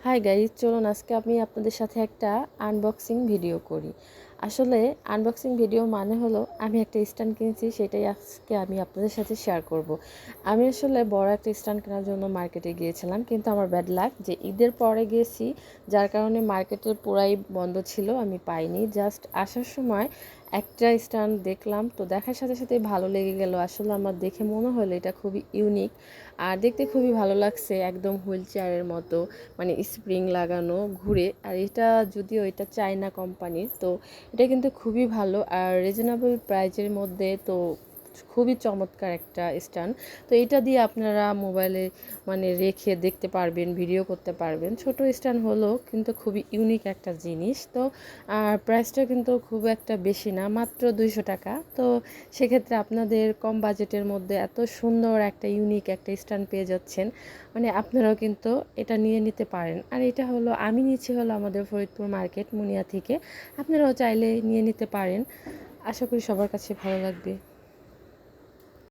Hi guys, চলুন আজকে আমি আপনাদের সাথে একটা আনবক্সিং ভিডিও করি। আসলে আনবক্সিং ভিডিও মানে হলো আমি একটা স্ট্যান্ড কিনেছি, সেটাই আজকে আমি আপনাদের সাথে শেয়ার করব। আমি আসলে বড় একটা স্ট্যান্ড কেনার জন্য মার্কেটে গিয়েছিলাম, কিন্তু আমার ব্যাড লাক যে ঈদের পরে গেছি, যার কারণে মার্কেটের পুরাই বন্ধ ছিল, আমি পাইনি। জাস্ট আসার সময় একটা স্ট্যান্ড দেখলাম, তো দেখার সাথে সাথে ভালো লেগে গেল। আসলে আমার দেখে মনে হলো এটা খুবই ইউনিক আর দেখতে খুবই ভালো লাগছে, একদম হুইল চেয়ারের মতো, মানে স্প্রিং লাগানো ঘুরে। আর এটা যদিও এটা চায়না কোম্পানির, তো এটা কিন্তু খুবই ভালো আর রিজনেবল প্রাইজের মধ্যে, তো খুবই চমৎকার একটা স্ট্যান্ড। তো এটা দিয়ে আপনারা মোবাইলে মানে রেখে দেখতে পারবেন, ভিডিও করতে পারবেন। ছোট স্ট্যান্ড হলো কিন্তু খুবই ইউনিক একটা জিনিস। তো আর প্রাইসটা কিন্তু খুব একটা বেশি না, মাত্র 200 টাকা। তো সেক্ষেত্রে আপনাদের কম বাজেটের মধ্যে এত সুন্দর একটা ইউনিক একটা স্ট্যান্ড পেয়ে যাচ্ছেন, মানে আপনারাও কিন্তু এটা নিয়ে নিতে পারেন। আর এটা হলো আমি নিচ্ছি হলো আমাদের ফরিদপুর মার্কেট মুনিয়া থেকে, আপনারাও চাইলে নিয়ে নিতে পারেন। আশা করি সবার কাছে ভালো লাগবে।